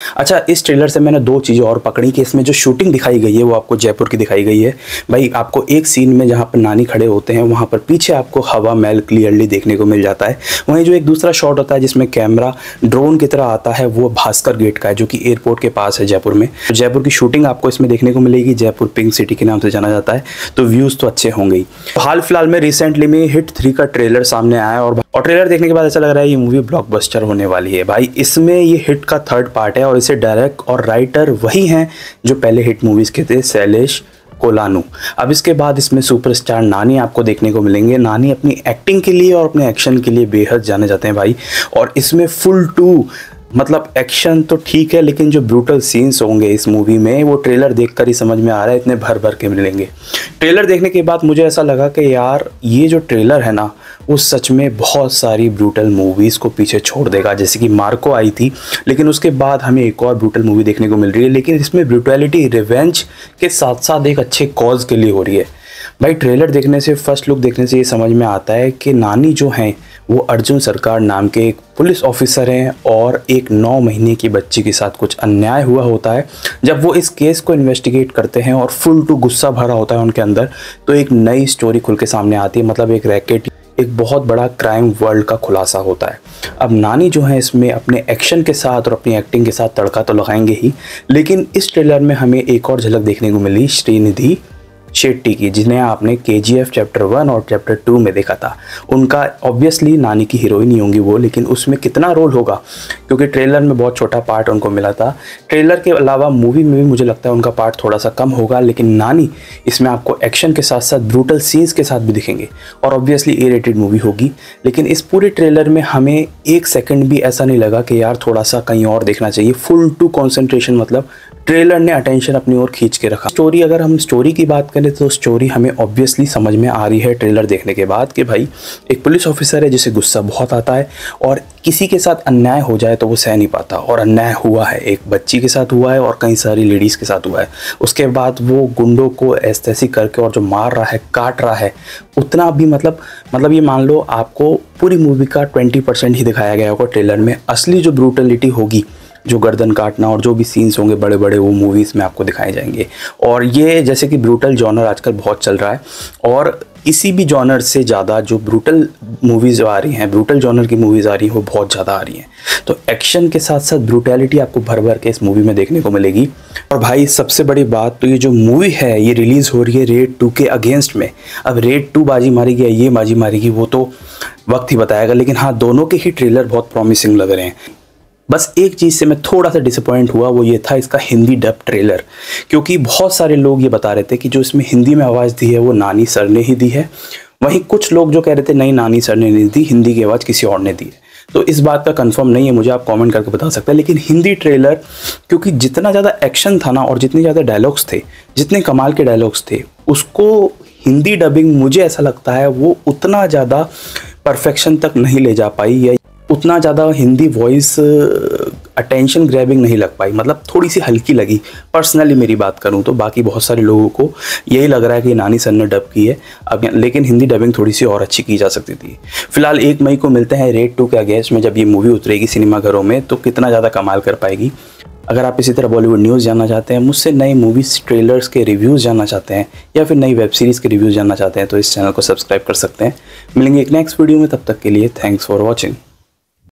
अच्छा, इस ट्रेलर से मैंने दो चीज़ें और पकड़ी कि इसमें जो शूटिंग दिखाई गई है वो आपको जयपुर की दिखाई गई है। भाई आपको एक सीन में जहाँ पर नानी खड़े होते हैं वहाँ पर पीछे आपको हवा महल क्लियरली देखने को मिल जाता है। वहीं जो एक दूसरा शॉट होता है जिसमें कैमरा ड्रोन की तरह आता है वो भास्कर गेट का है जो कि एयरपोर्ट के पास है जयपुर में। तो जयपुर की शूटिंग आपको इसमें देखने को मिलेगी। जयपुर पिंक सिटी के नाम से जाना जाता है, तो व्यूज़ तो अच्छे होंगे ही। हाल फिलहाल में रिसेंटली में हिट 3 का ट्रेलर सामने आया और ट्रेलर देखने के बाद ऐसा लग रहा है ये मूवी ब्लॉकबस्टर होने वाली है। भाई इसमें ये हिट का 3rd पार्ट है और इसे डायरेक्ट और राइटर वही हैं जो पहले हिट मूवीज़ के थे, शैलेश कोलानू। अब इसके बाद इसमें सुपरस्टार नानी आपको देखने को मिलेंगे। नानी अपनी एक्टिंग के लिए और अपने एक्शन के लिए बेहद जाने जाते हैं भाई। और इसमें फुल टू मतलब एक्शन तो ठीक है, लेकिन जो ब्रूटल सीन्स होंगे इस मूवी में वो ट्रेलर देखकर ही समझ में आ रहा है, इतने भर भर के मिलेंगे। ट्रेलर देखने के बाद मुझे ऐसा लगा कि यार ये जो ट्रेलर है ना वो सच में बहुत सारी ब्रूटल मूवीज़ को पीछे छोड़ देगा। जैसे कि मार्को आई थी, लेकिन उसके बाद हमें एक और ब्रूटल मूवी देखने को मिल रही है, लेकिन इसमें ब्रूटैलिटी रिवेंज के साथ साथ एक अच्छे कॉज के लिए हो रही है। भाई ट्रेलर देखने से, फर्स्ट लुक देखने से ये समझ में आता है कि नानी जो हैं वो अर्जुन सरकार नाम के एक पुलिस ऑफिसर हैं और एक 9 महीने की बच्ची के साथ कुछ अन्याय हुआ होता है। जब वो इस केस को इन्वेस्टिगेट करते हैं और फुल टू गुस्सा भरा होता है उनके अंदर, तो एक नई स्टोरी खुल के सामने आती है। मतलब एक रैकेट, एक बहुत बड़ा क्राइम वर्ल्ड का खुलासा होता है। अब नानी जो है इसमें अपने एक्शन के साथ और अपनी एक्टिंग के साथ तड़का तो लगाएंगे ही, लेकिन इस ट्रेलर में हमें एक और झलक देखने को मिली श्रीनिधि शेट्टी की, जिन्हें आपने KGF चैप्टर 1 और चैप्टर 2 में देखा था। उनका ऑब्वियसली नानी की हीरोइन ही होंगी वो, लेकिन उसमें कितना रोल होगा क्योंकि ट्रेलर में बहुत छोटा पार्ट उनको मिला था। ट्रेलर के अलावा मूवी में भी मुझे लगता है उनका पार्ट थोड़ा सा कम होगा, लेकिन नानी इसमें आपको एक्शन के साथ साथ ब्रूटल सीन्स के साथ भी दिखेंगे और ऑब्वियसली A-rated मूवी होगी। लेकिन इस पूरे ट्रेलर में हमें एक सेकंड भी ऐसा नहीं लगा कि यार थोड़ा सा कहीं और देखना चाहिए। फुल टू कॉन्सेंट्रेशन, मतलब ट्रेलर ने अटेंशन अपनी ओर खींच के रखा। स्टोरी, अगर हम स्टोरी की बात करें तो स्टोरी हमें ऑब्वियसली समझ में आ रही है ट्रेलर देखने के बाद कि भाई एक पुलिस ऑफिसर है जिसे गुस्सा बहुत आता है और किसी के साथ अन्याय हो जाए तो वो सह नहीं पाता, और अन्याय हुआ है, एक बच्ची के साथ हुआ है और कई सारी लेडीज़ के साथ हुआ है। उसके बाद वो गुंडों को ऐसे करके और जो मार रहा है, काट रहा है, उतना भी मतलब ये मान लो आपको पूरी मूवी का 20% ही दिखाया गया होगा ट्रेलर में। असली जो ब्रूटलिटी होगी, जो गर्दन काटना और जो भी सीन्स होंगे बड़े बड़े, वो मूवीज़ में आपको दिखाए जाएंगे। और ये जैसे कि ब्रूटल जॉनर आजकल बहुत चल रहा है और किसी भी जॉनर से ज़्यादा जो ब्रूटल मूवीज़ आ रही हैं, ब्रूटल जॉनर की मूवीज़ आ रही हैं वो बहुत ज़्यादा आ रही हैं। तो एक्शन के साथ साथ ब्रूटैलिटी आपको भर भर के इस मूवी में देखने को मिलेगी। और भाई सबसे बड़ी बात तो ये जो मूवी है ये रिलीज़ हो रही है रेड 2 के अगेंस्ट में। अब रेड 2 बाजी मारेगी या ये बाजी मारेगी वो तो वक्त ही बताएगा, लेकिन हाँ दोनों के ही ट्रेलर बहुत प्रॉमिसिंग लग रहे हैं। बस एक चीज़ से मैं थोड़ा सा डिसअपॉइंट हुआ, वो ये था इसका हिंदी डब ट्रेलर, क्योंकि बहुत सारे लोग ये बता रहे थे कि जो इसमें हिंदी में आवाज़ दी है वो नानी सर ने ही दी है। वहीं कुछ लोग जो कह रहे थे नहीं नानी सर ने नहीं दी, हिंदी की आवाज़ किसी और ने दी है। तो इस बात का कंफर्म नहीं है, मुझे आप कमेंट करके बता सकते हैं। लेकिन हिंदी ट्रेलर, क्योंकि जितना ज़्यादा एक्शन था ना और जितने ज़्यादा डायलॉग्स थे, जितने कमाल के डायलॉग्स थे, उसको हिंदी डबिंग मुझे ऐसा लगता है वो उतना ज़्यादा परफेक्शन तक नहीं ले जा पाई, या उतना ज़्यादा हिंदी वॉइस अटेंशन ग्रैबिंग नहीं लग पाई। मतलब थोड़ी सी हल्की लगी पर्सनली मेरी बात करूं तो। बाकी बहुत सारे लोगों को यही लग रहा है कि नानी सर ने डब की है अब, लेकिन हिंदी डबिंग थोड़ी सी और अच्छी की जा सकती थी। फिलहाल 1 मई को मिलते हैं रेड 2 के अगेंस्ट में, जब ये मूवी उतरेगी सिनेमाघरों में तो कितना ज़्यादा कमाल कर पाएगी। अगर आप इसी तरह बॉलीवुड न्यूज़ जानना चाहते हैं, मुझसे नए मूवीज़ ट्रेलर्स के रिव्यूज़ जानना चाहते हैं, या फिर नई वेब सीरीज़ के रिव्यूज़ जानना चाहते हैं, तो इस चैनल को सब्सक्राइब कर सकते हैं। मिलेंगे एक नेक्स्ट वीडियो में, तब तक के लिए थैंक्स फॉर वॉचिंग।